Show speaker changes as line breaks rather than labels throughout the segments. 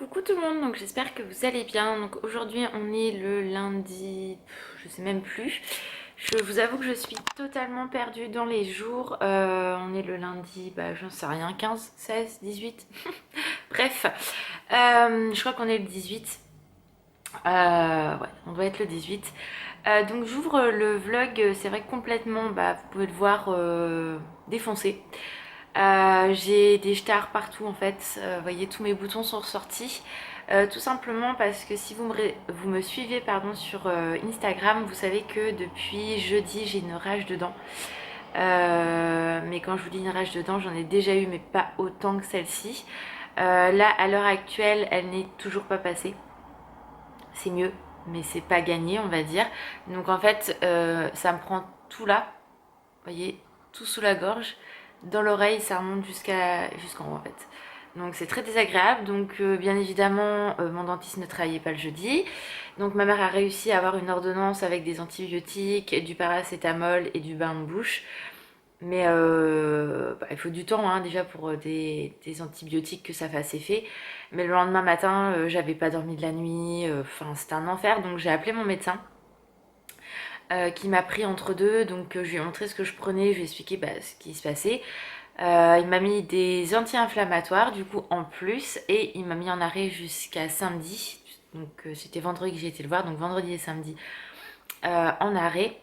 Coucou tout le monde, donc j'espère que vous allez bien. Donc aujourd'hui on est le lundi, je sais même plus. Je vous avoue que je suis totalement perdue dans les jours. On est le lundi, j'en sais rien, 15, 16, 18. Bref, je crois qu'on est le 18. Ouais, on doit être le 18. Donc j'ouvre le vlog, c'est vrai que complètement, vous pouvez le voir, défoncé. J'ai des stars partout en fait. Vous voyez, tous mes boutons sont ressortis. Tout simplement parce que si vous me suivez pardon, sur Instagram, vous savez que depuis jeudi j'ai une rage de dents. Mais quand je vous dis une rage de dents, j'en ai déjà eu, mais pas autant que celle-ci. Là, à l'heure actuelle, elle n'est toujours pas passée. C'est mieux, mais c'est pas gagné, on va dire. Donc en fait, ça me prend tout là. Vous voyez, tout sous la gorge. Dans l'oreille, ça remonte jusqu'en haut en fait. Donc c'est très désagréable. Donc bien évidemment, mon dentiste ne travaillait pas le jeudi. Donc ma mère a réussi à avoir une ordonnance avec des antibiotiques, du paracétamol et du bain de bouche. Mais il faut du temps déjà pour des antibiotiques que ça fasse effet. Mais le lendemain matin, j'avais pas dormi de la nuit. Enfin, c'était un enfer. Donc j'ai appelé mon médecin qui m'a pris entre deux. Donc je lui ai montré ce que je prenais, je lui ai expliqué ce qui se passait. Il m'a mis des anti-inflammatoires du coup en plus et il m'a mis en arrêt jusqu'à samedi. Donc c'était vendredi que j'ai été le voir, donc vendredi et samedi en arrêt.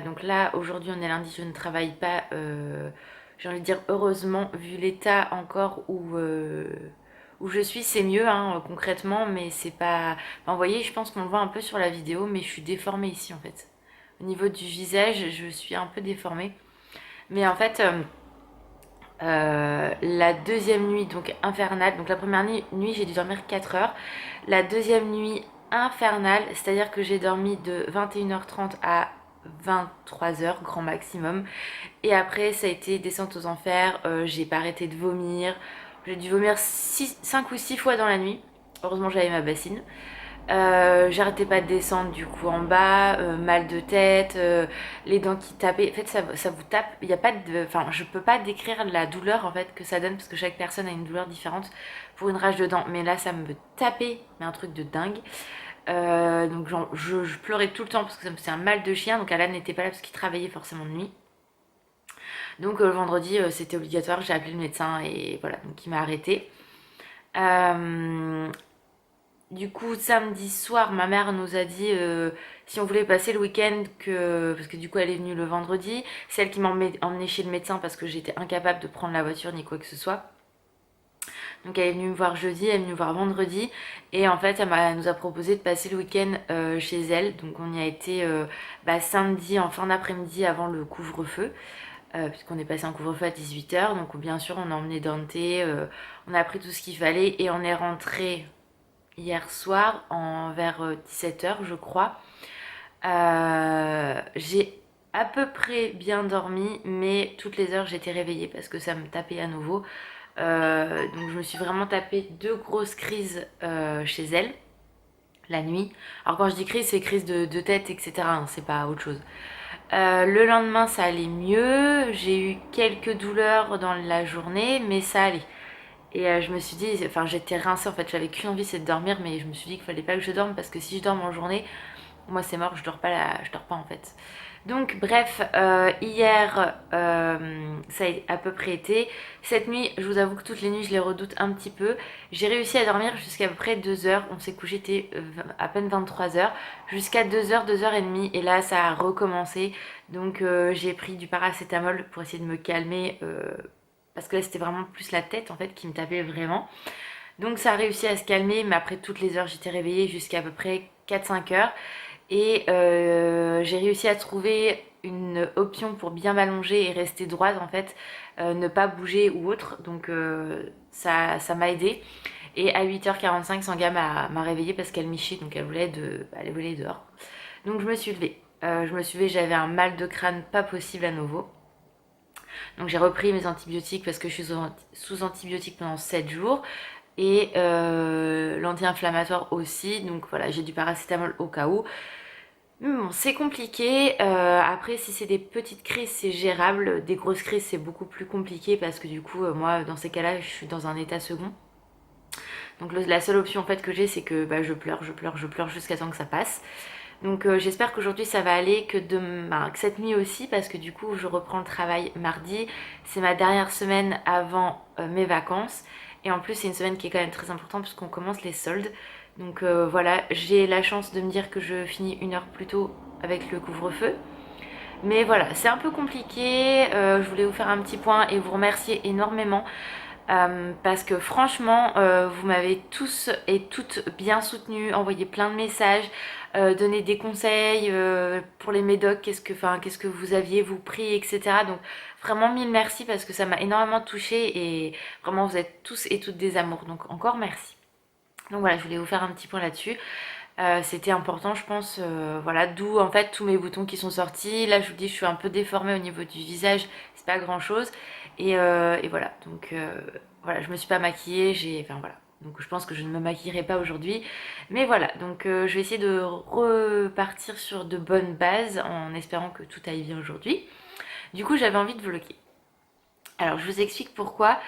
Donc là aujourd'hui on est lundi, je ne travaille pas. J'ai envie de dire heureusement vu l'état encore où je suis, c'est mieux concrètement, mais c'est pas. Vous voyez, je pense qu'on le voit un peu sur la vidéo, mais je suis déformée ici en fait. Au niveau du visage, je suis un peu déformée. Mais en fait, la deuxième nuit, donc infernale, donc la première nuit j'ai dû dormir 4 heures. La deuxième nuit infernale, c'est-à-dire que j'ai dormi de 21h30 à 23h, grand maximum. Et après, ça a été descente aux enfers. J'ai pas arrêté de vomir. J'ai dû vomir 5 ou 6 fois dans la nuit. Heureusement, j'avais ma bassine. J'arrêtais pas de descendre du coup en bas, mal de tête, les dents qui tapaient. En fait, ça vous tape. Il y a pas de, enfin, je peux pas décrire la douleur en fait que ça donne parce que chaque personne a une douleur différente pour une rage de dents. Mais là, ça me tapait, mais un truc de dingue. Donc je pleurais tout le temps parce que ça me faisait un mal de chien. Donc Alan n'était pas là parce qu'il travaillait forcément de nuit. Donc le vendredi, c'était obligatoire. J'ai appelé le médecin et voilà, donc il m'a arrêté. Euh, Du coup, samedi soir, ma mère nous a dit si on voulait passer le week-end, parce que du coup, elle est venue le vendredi. C'est elle qui m'a emmenée chez le médecin parce que j'étais incapable de prendre la voiture ni quoi que ce soit. Donc, elle est venue me voir jeudi, elle est venue me voir vendredi. Et en fait, elle nous a proposé de passer le week-end chez elle. Donc, on y a été samedi en fin d'après-midi avant le couvre-feu. Puisqu'on est passé en couvre-feu à 18h. Donc, bien sûr, on a emmené Dante, on a pris tout ce qu'il fallait et on est rentré hier soir vers 17h je crois. J'ai à peu près bien dormi mais toutes les heures j'étais réveillée parce que ça me tapait à nouveau. Donc je me suis vraiment tapé 2 grosses crises chez elle la nuit. Alors quand je dis crise, c'est crise de tête, etc. C'est pas autre chose. Le lendemain ça allait mieux. J'ai eu quelques douleurs dans la journée mais ça allait. Et je me suis dit, enfin j'étais rincée en fait, j'avais qu'une envie c'est de dormir, mais je me suis dit qu'il fallait pas que je dorme parce que si je dors en journée, moi c'est mort, je dors pas en fait. Donc bref, hier ça a à peu près été. Cette nuit, je vous avoue que toutes les nuits je les redoute un petit peu. J'ai réussi à dormir jusqu'à peu près 2 heures, on s'est couché, était à peine 23 heures, jusqu'à 2 heures, 2 heures et demie, et là ça a recommencé. Donc j'ai pris du paracétamol pour essayer de me calmer. Parce que là c'était vraiment plus la tête en fait qui me tapait vraiment. Donc ça a réussi à se calmer, mais après toutes les heures j'étais réveillée jusqu'à à peu près 4-5 heures. Et j'ai réussi à trouver une option pour bien m'allonger et rester droite en fait, ne pas bouger ou autre. Donc ça m'a aidé. Et à 8h45, Sangha m'a réveillée parce qu'elle michait, donc elle voulait dehors. Donc je me suis levée. J'avais un mal de crâne pas possible à nouveau. Donc j'ai repris mes antibiotiques parce que je suis sous antibiotiques pendant 7 jours. Et l'anti-inflammatoire aussi. Donc voilà, j'ai du paracétamol au cas où. Bon, c'est compliqué. Après, si c'est des petites crises, c'est gérable. Des grosses crises, c'est beaucoup plus compliqué parce que du coup, moi, dans ces cas-là, je suis dans un état second. Donc la seule option en fait que j'ai, c'est que bah, je pleure jusqu'à temps que ça passe. Donc j'espère qu'aujourd'hui ça va aller, que cette nuit aussi, parce que du coup je reprends le travail mardi. C'est ma dernière semaine avant mes vacances. Et en plus c'est une semaine qui est quand même très importante puisqu'on commence les soldes. Donc voilà, j'ai la chance de me dire que je finis 1 heure plus tôt avec le couvre-feu. Mais voilà, c'est un peu compliqué. Je voulais vous faire un petit point et vous remercier énormément. Parce que franchement, vous m'avez tous et toutes bien soutenus, envoyé plein de messages, donné des conseils pour les médocs, qu'est-ce que vous aviez vous pris, etc. Donc vraiment mille merci parce que ça m'a énormément touchée et vraiment vous êtes tous et toutes des amours. Donc encore merci. Donc voilà, je voulais vous faire un petit point là-dessus. C'était important je pense, voilà, d'où en fait tous mes boutons qui sont sortis. Là je vous dis je suis un peu déformée au niveau du visage, c'est pas grand chose et voilà, donc voilà, je me suis pas maquillée, enfin voilà, donc je pense que je ne me maquillerai pas aujourd'hui, mais voilà, donc je vais essayer de repartir sur de bonnes bases en espérant que tout aille bien aujourd'hui. Du coup j'avais envie de vlogger. Alors je vous explique pourquoi.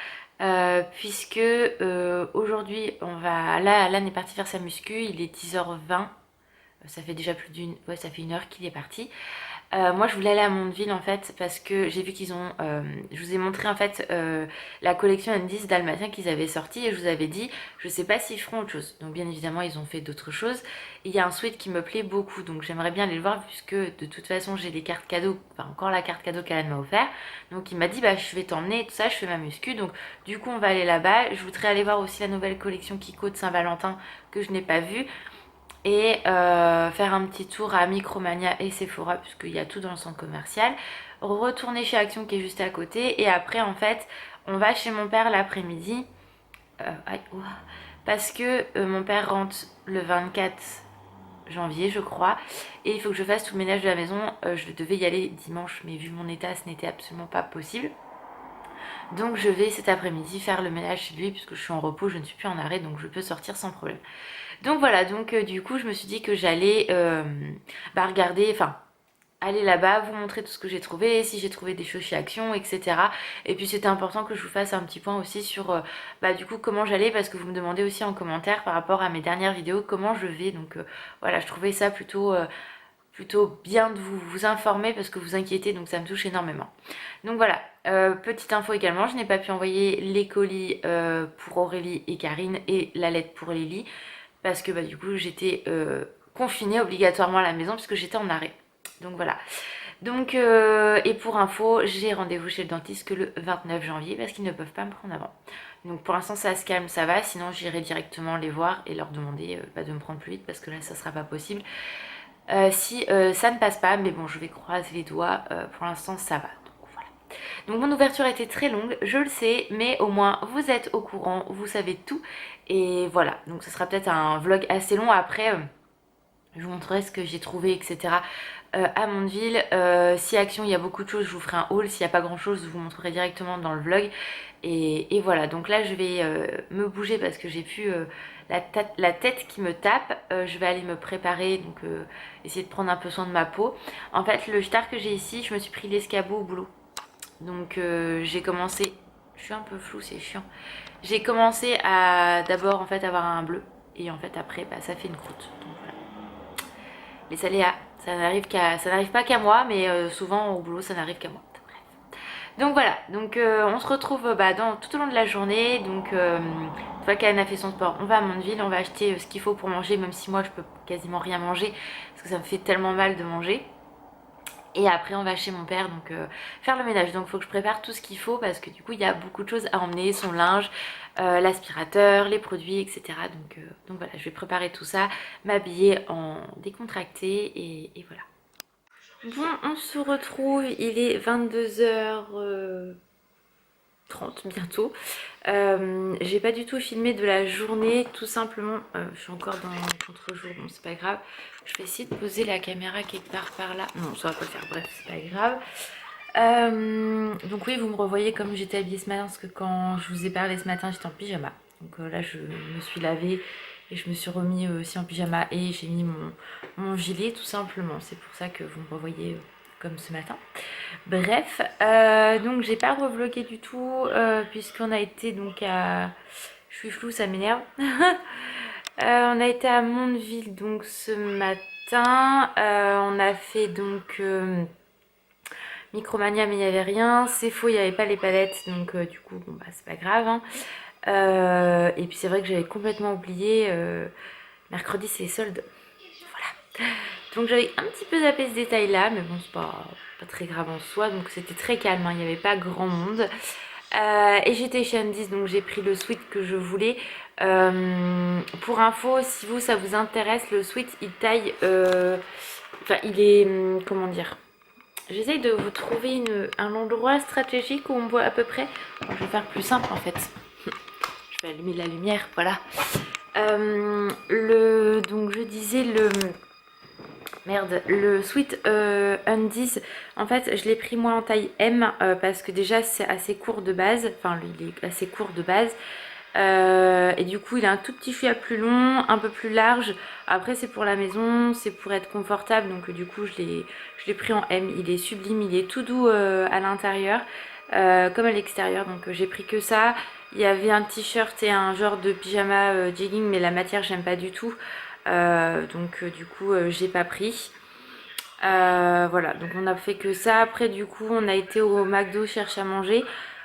Puisque aujourd'hui on va, là Alan est parti faire sa muscu, il est 10h20, ça fait déjà plus ouais, ça fait 1 heure qu'il est parti. Moi je voulais aller à Mondeville en fait parce que j'ai vu qu'ils ont, je vous ai montré en fait la collection N10 dalmatien qu'ils avaient sorti et je vous avais dit, je sais pas s'ils feront autre chose. Donc bien évidemment ils ont fait d'autres choses. Il y a un sweat qui me plaît beaucoup donc j'aimerais bien aller le voir puisque de toute façon j'ai les cartes cadeaux, enfin encore la carte cadeau qu'Alan m'a offert. Donc il m'a dit bah je vais t'emmener tout ça, je fais ma muscu donc du coup on va aller là-bas. Je voudrais aller voir aussi la nouvelle collection Kiko de Saint-Valentin que je n'ai pas vue et faire un petit tour à Micromania et Sephora puisqu'il y a tout dans le centre commercial, retourner chez Action qui est juste à côté et après en fait on va chez mon père l'après-midi parce que mon père rentre le 24 janvier je crois et il faut que je fasse tout le ménage de la maison. Je devais y aller dimanche mais vu mon état ce n'était absolument pas possible. Donc je vais cet après-midi faire le ménage chez lui puisque je suis en repos, je ne suis plus en arrêt donc je peux sortir sans problème. Donc voilà, donc du coup je me suis dit que j'allais regarder, enfin aller là-bas, vous montrer tout ce que j'ai trouvé, si j'ai trouvé des choses chez Action, etc. Et puis c'était important que je vous fasse un petit point aussi sur du coup comment j'allais parce que vous me demandez aussi en commentaire par rapport à mes dernières vidéos comment je vais. Donc voilà, je trouvais ça plutôt bien de vous informer parce que vous inquiétez donc ça me touche énormément. Donc voilà, petite info également, je n'ai pas pu envoyer les colis pour Aurélie et Karine et la lettre pour Lily parce que du coup j'étais confinée obligatoirement à la maison puisque j'étais en arrêt. Donc voilà. Donc et pour info, j'ai rendez-vous chez le dentiste que le 29 janvier parce qu'ils ne peuvent pas me prendre avant. Donc pour l'instant ça se calme, ça va, sinon j'irai directement les voir et leur demander de me prendre plus vite parce que là ça sera pas possible. Si ça ne passe pas, mais bon je vais croiser les doigts, pour l'instant ça va. Donc mon ouverture était très longue, je le sais, mais au moins vous êtes au courant, vous savez tout. Et voilà, donc ce sera peut-être un vlog assez long. Après, je vous montrerai ce que j'ai trouvé, etc. À Mondeville. Si Action, il y a beaucoup de choses, je vous ferai un haul. S'il n'y a pas grand-chose, je vous montrerai directement dans le vlog. Et voilà, donc là, je vais me bouger parce que j'ai plus la tête qui me tape. Je vais aller me préparer, donc essayer de prendre un peu soin de ma peau. En fait, le star que j'ai ici, je me suis pris l'escabeau au boulot. Donc j'ai commencé, je suis un peu floue, c'est chiant. J'ai commencé à d'abord en fait avoir un bleu et en fait après ça fait une croûte. Donc voilà. Les aléas, ça n'arrive pas qu'à moi, mais souvent au boulot ça n'arrive qu'à moi. Bref. Donc voilà, donc on se retrouve tout au long de la journée. Donc une fois qu'Anne a fait son sport, on va à Mondeville, on va acheter ce qu'il faut pour manger, même si moi je peux quasiment rien manger parce que ça me fait tellement mal de manger. Et après on va chez mon père donc faire le ménage. Donc il faut que je prépare tout ce qu'il faut parce que du coup il y a beaucoup de choses à emmener, son linge, l'aspirateur, les produits, etc. Donc voilà, je vais préparer tout ça, m'habiller en décontracté et voilà. Bon, on se retrouve, il est 22h30 bientôt. J'ai pas du tout filmé de la journée, tout simplement, je suis encore dans le contre-jour, bon c'est pas grave. Je vais essayer de poser la caméra quelque part par là. Non, ça va pas le faire, bref, c'est pas grave. Donc oui, vous me revoyez comme j'étais habillée ce matin, parce que quand je vous ai parlé ce matin, j'étais en pyjama. Donc là, je me suis lavée et je me suis remis aussi en pyjama et j'ai mis mon gilet, tout simplement. C'est pour ça que vous me revoyez comme ce matin. Donc j'ai pas revlogué du tout puisqu'on a été donc à... Je suis floue, ça m'énerve. On a été à Mondeville donc ce matin. On a fait donc Micromania, mais il n'y avait rien. C'est faux, il n'y avait pas les palettes, donc du coup, bon bah c'est pas grave, hein. Et puis c'est vrai que j'avais complètement oublié. Mercredi, c'est les soldes. Voilà. Donc j'avais un petit peu zappé ce détail là, mais bon, c'est pas très grave en soi. Donc c'était très calme, hein, il n'y avait pas grand monde. Et j'étais chez M10, donc j'ai pris le sweat que je voulais. Pour info, si vous ça vous intéresse, le sweat il taille. Enfin, il est. Comment dire? J'essaye de vous trouver un endroit stratégique où on voit à peu près. Bon, je vais faire plus simple en fait. Je vais allumer la lumière, voilà. Donc je disais le sweat Undies, en fait je l'ai pris moi en taille M parce que déjà c'est assez court de base, enfin lui il est assez court de base. Et du coup il a un tout petit chouïa plus long, un peu plus large. Après c'est pour la maison, c'est pour être confortable, donc du coup je l'ai pris en M. Il est sublime, il est tout doux à l'intérieur comme à l'extérieur, donc j'ai pris que ça. Il y avait un t-shirt et un genre de pyjama jegging, mais la matière j'aime pas du tout. Donc du coup j'ai pas pris. Voilà, donc on a fait que ça. Après du coup on a été au McDo chercher à manger.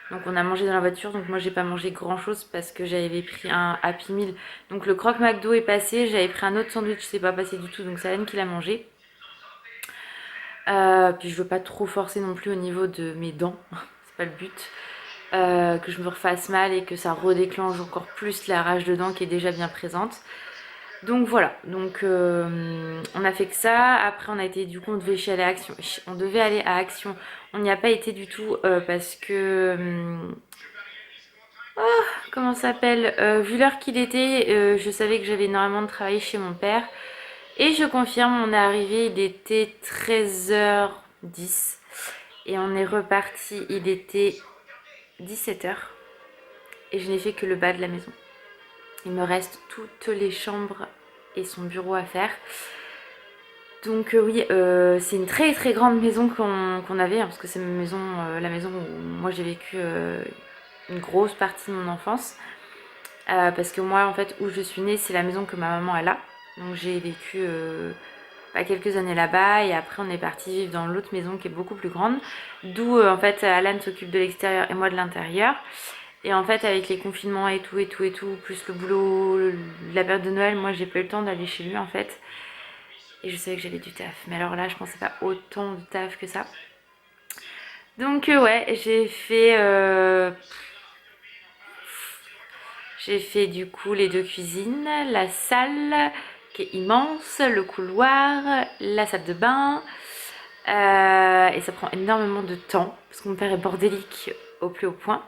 Donc on a mangé dans la voiture, donc moi j'ai pas mangé grand chose parce que j'avais pris un Happy Meal. Donc le croque McDo est passé, j'avais pris un autre sandwich, c'est pas passé du tout, donc c'est Anne qui l'a mangé. Puis je veux pas trop forcer non plus au niveau de mes dents, c'est pas le but. Que je me refasse mal et que ça redéclenche encore plus la rage de dents qui est déjà bien présente. Donc voilà, donc on a fait que ça. Après on a été, du coup on devait aller à Action. On devait aller à Action. On n'y a pas été du tout parce que oh, comment ça s'appelle, vu l'heure qu'il était, je savais que j'avais énormément de travail chez mon père. Et je confirme, on est arrivé, il était 13h10 et on est reparti, il était 17h et je n'ai fait que le bas de la maison. Il me reste toutes les chambres et son bureau à faire. Donc oui, c'est une très très grande maison qu'on avait, hein, parce que c'est la maison où moi j'ai vécu une grosse partie de mon enfance. Parce que moi en fait où je suis née, c'est la maison que ma maman elle a. Donc j'ai vécu quelques années là-bas et après on est parti vivre dans l'autre maison qui est beaucoup plus grande. D'où en fait Alan s'occupe de l'extérieur et moi de l'intérieur. Et en fait avec les confinements et tout, plus le boulot, la période de Noël, moi j'ai pas eu le temps d'aller chez lui en fait. Et je savais que j'avais du taf. Mais alors là je pensais pas autant de taf que ça. Donc ouais, j'ai fait du coup les deux cuisines, la salle qui est immense, le couloir, la salle de bain. Et ça prend énormément de temps parce que mon père est bordélique au plus haut point.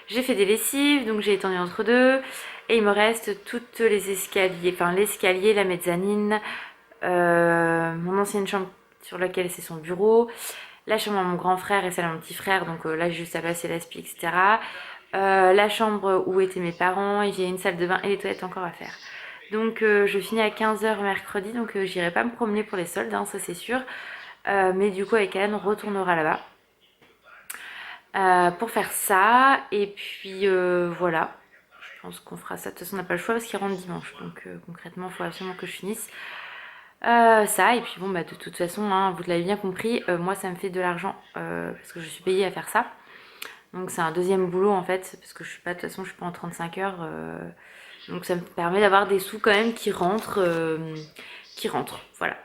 J'ai fait des lessives, donc j'ai étendu entre deux. Et il me reste toutes les escaliers, enfin l'escalier, la mezzanine, mon ancienne chambre sur laquelle c'est son bureau, la chambre à mon grand frère et celle à mon petit frère, donc là juste à passer l'aspi, etc. La chambre où étaient mes parents, et j'ai une salle de bain et les toilettes encore à faire. Donc je finis à 15h mercredi, donc j'irai pas me promener pour les soldes, hein, ça c'est sûr. Mais du coup avec Anne on retournera là-bas pour faire ça. Et puis voilà, je pense qu'on fera ça. De toute façon on n'a pas le choix parce qu'il rentre dimanche. Donc concrètement il faut absolument que je finisse ça. Et puis bon bah de toute façon hein, vous l'avez bien compris, moi ça me fait de l'argent parce que je suis payée à faire ça. Donc c'est un deuxième boulot en fait, parce que je suis pas, de toute façon je suis pas en 35 heures. Donc ça me permet d'avoir des sous quand même qui rentrent. Voilà.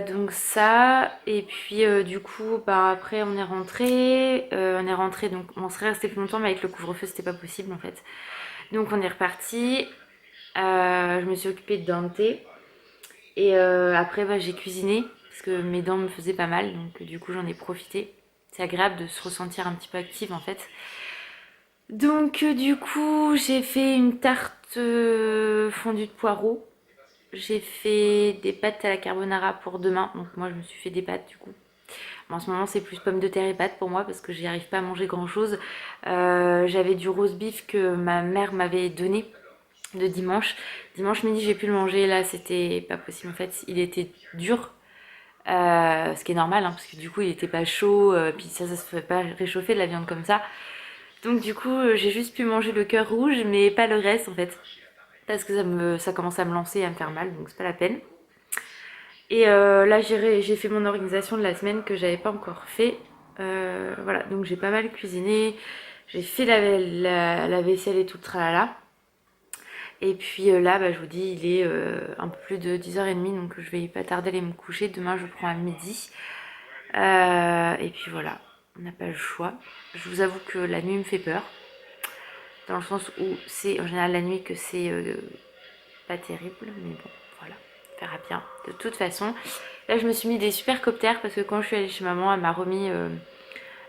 Donc ça, et puis du coup, bah après on est rentré, donc on serait resté plus longtemps, mais avec le couvre-feu c'était pas possible en fait. Donc on est reparti. Je me suis occupée de Dante. Et après bah, j'ai cuisiné parce que mes dents me faisaient pas mal, donc du coup j'en ai profité. C'est agréable de se ressentir un petit peu active en fait. Donc du coup j'ai fait une tarte fondue de poireaux. J'ai fait des pâtes à la carbonara pour demain, donc moi je me suis fait des pâtes du coup. Bon, en ce moment c'est plus pommes de terre et pâtes pour moi parce que j'y arrive pas à manger grand chose. J'avais du roast beef que ma mère m'avait donné de dimanche. Dimanche midi j'ai pu le manger, là c'était pas possible en fait, il était dur. Ce qui est normal hein, parce que du coup il était pas chaud, puis ça se fait pas réchauffer de la viande comme ça. Donc du coup, j'ai juste pu manger le cœur rouge, mais pas le reste en fait. Parce que ça commence à me lancer et à me faire mal, donc c'est pas la peine. Et là, j'ai fait mon organisation de la semaine que j'avais pas encore fait. Voilà, donc j'ai pas mal cuisiné. J'ai fait la vaisselle et tout le tralala. Et puis là, bah, je vous dis, il est un peu plus de 10h30, donc je vais pas tarder à aller me coucher. Demain, je prends à midi. Et puis voilà, on n'a pas le choix. Je vous avoue que la nuit me fait peur. Dans le sens où c'est en général la nuit que c'est pas terrible. Mais bon, voilà, on verra bien. De toute façon, là, je me suis mis des supercoptères parce que quand je suis allée chez maman, elle m'a remis...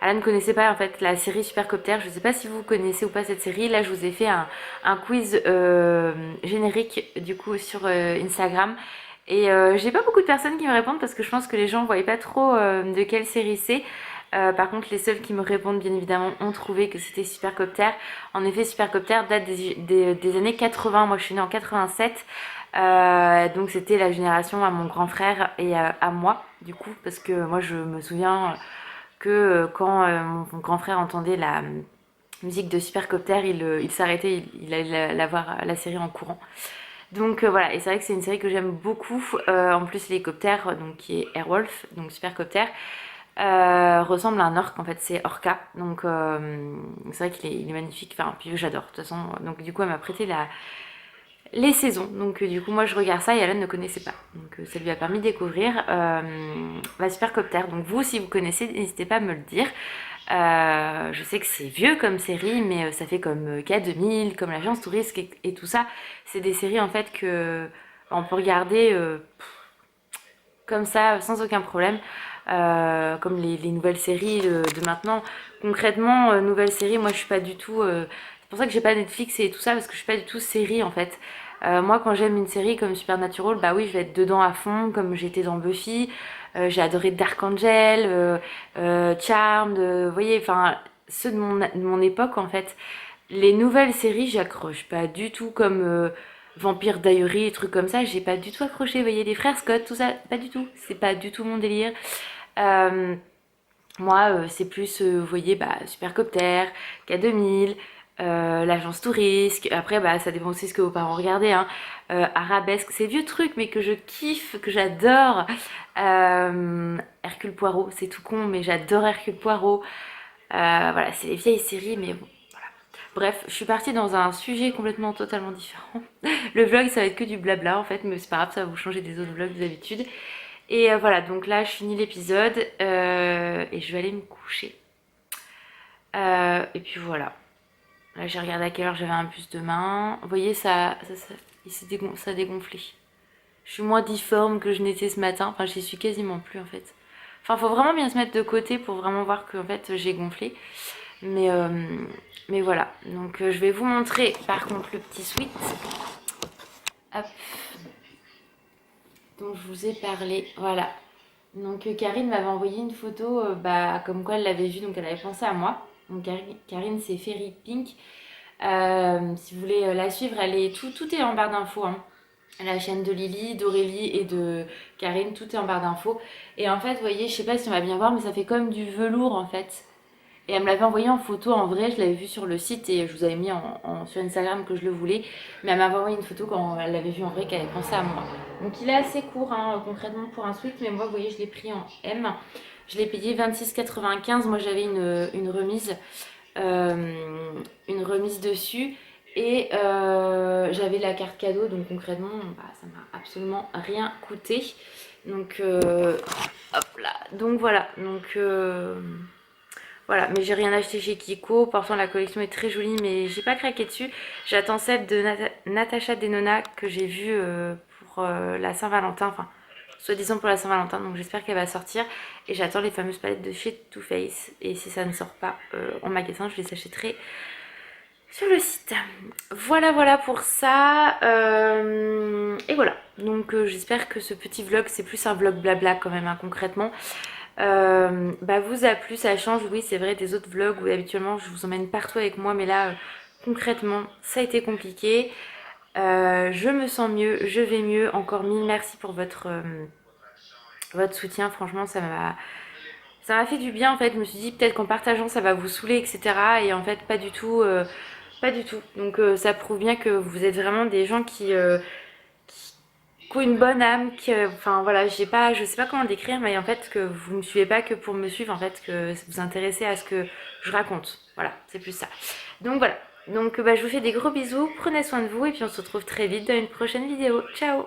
Elle ne connaissait pas en fait la série Supercopter. Je ne sais pas si vous connaissez ou pas cette série. Là, je vous ai fait un quiz générique du coup sur Instagram. Et j'ai pas beaucoup de personnes qui me répondent parce que je pense que les gens ne voyaient pas trop de quelle série c'est. Par contre, les seuls qui me répondent, bien évidemment, ont trouvé que c'était Supercopter. En effet, Supercopter date des années 80. Moi, je suis née en 87. Donc, c'était la génération à mon grand frère et à moi, du coup, parce que moi, je me souviens que quand mon grand frère entendait la musique de Supercopter, il s'arrêtait, il allait la voir la série en courant. Donc voilà, et c'est vrai que c'est une série que j'aime beaucoup. En plus, l'hélicoptère, donc qui est Airwolf, donc Supercopter, ressemble à un orque. En fait, c'est Orca. Donc c'est vrai qu'il est magnifique. Enfin, puis j'adore. De toute façon, donc du coup, elle m'a prêté les saisons. Donc du coup, moi, je regarde ça et Alan ne connaissait pas. Donc ça lui a permis de découvrir Supercopter. Donc vous, si vous connaissez, n'hésitez pas à me le dire. Je sais que c'est vieux comme série, mais ça fait comme K2000, comme l'agence touriste et tout ça. C'est des séries en fait que on peut regarder comme ça sans aucun problème. Comme les nouvelles séries de maintenant. Concrètement, nouvelles séries, moi je suis pas du tout. C'est pour ça que j'ai pas Netflix et tout ça, parce que je suis pas du tout série en fait. Moi, quand j'aime une série comme Supernatural, bah oui, je vais être dedans à fond, comme j'étais dans Buffy. J'ai adoré Dark Angel, Charmed, vous voyez, enfin, ceux de mon époque en fait. Les nouvelles séries, j'accroche pas du tout comme Vampire Diary, et trucs comme ça, j'ai pas du tout accroché. Vous voyez, les frères Scott, tout ça, pas du tout. C'est pas du tout mon délire. Euh, Moi, c'est plus, vous voyez, bah, Supercopter, K2000, l'agence touriste. Après, bah, ça dépend aussi de ce que vos parents regardaient. Hein. Arabesque, c'est vieux trucs, mais que je kiffe, que j'adore. Hercule Poirot, c'est tout con, mais j'adore Hercule Poirot. Voilà, c'est les vieilles séries, mais bon. Bref, je suis partie dans un sujet complètement totalement différent. Le vlog, ça va être que du blabla en fait, mais c'est pas grave, ça va vous changer des autres vlogs d'habitude. Et voilà, donc là, je finis l'épisode et je vais aller me coucher. Et puis voilà. Là, j'ai regardé à quelle heure j'avais un bus demain. Vous voyez, ça a dégonflé. Je suis moins difforme que je n'étais ce matin. Enfin, j'y suis quasiment plus en fait. Enfin, faut vraiment bien se mettre de côté pour vraiment voir que en fait, j'ai gonflé. Mais, euh, mais voilà. Donc, je vais vous montrer par contre le petit sweat. Hop. Dont je vous ai parlé. Voilà. Donc Karine m'avait envoyé une photo, bah, comme quoi elle l'avait vue, donc elle avait pensé à moi. Donc Karine c'est Fairy Pink. Si vous voulez la suivre, tout est en barre d'infos. Hein. La chaîne de Lily, d'Aurélie et de Karine, tout est en barre d'infos. Et en fait, vous voyez, je sais pas si on va bien voir, mais ça fait comme du velours en fait. Et elle me l'avait envoyé en photo en vrai, je l'avais vu sur le site et je vous avais mis sur Instagram que je le voulais. Mais elle m'avait envoyé une photo quand elle l'avait vu en vrai, qu'elle avait pensé à moi. Donc il est assez court hein, concrètement pour un sweat, mais moi vous voyez je l'ai pris en M. Je l'ai payé 26,95. Moi j'avais une remise dessus. Et j'avais la carte cadeau, donc concrètement bah, ça m'a absolument rien coûté. Donc hop là, donc voilà. Donc voilà, mais j'ai rien acheté chez Kiko. Pourtant, la collection est très jolie, mais j'ai pas craqué dessus. J'attends celle de Natacha Denona que j'ai vue pour la Saint-Valentin. Enfin, soi-disant pour la Saint-Valentin. Donc, j'espère qu'elle va sortir. Et j'attends les fameuses palettes de chez Too Faced. Et si ça ne sort pas en magasin, je les achèterai sur le site. Voilà, voilà pour ça. Et voilà. Donc, j'espère que ce petit vlog, c'est plus un vlog blabla quand même, hein, concrètement. Bah vous a plu, ça change, oui c'est vrai des autres vlogs où habituellement je vous emmène partout avec moi, mais là concrètement ça a été compliqué. Je me sens mieux, je vais mieux, encore mille merci pour votre soutien, franchement ça ça m'a fait du bien en fait. Je me suis dit peut-être qu'en partageant ça va vous saouler, etc. Et en fait, pas du tout. Pas du tout. Donc ça prouve bien que vous êtes vraiment des gens qui ont une bonne âme, enfin voilà, je sais pas comment décrire, mais en fait que vous me suivez pas que pour me suivre, en fait que vous vous intéressez à ce que je raconte. Voilà, c'est plus ça. Donc voilà. Donc bah, je vous fais des gros bisous, prenez soin de vous et puis on se retrouve très vite dans une prochaine vidéo. Ciao!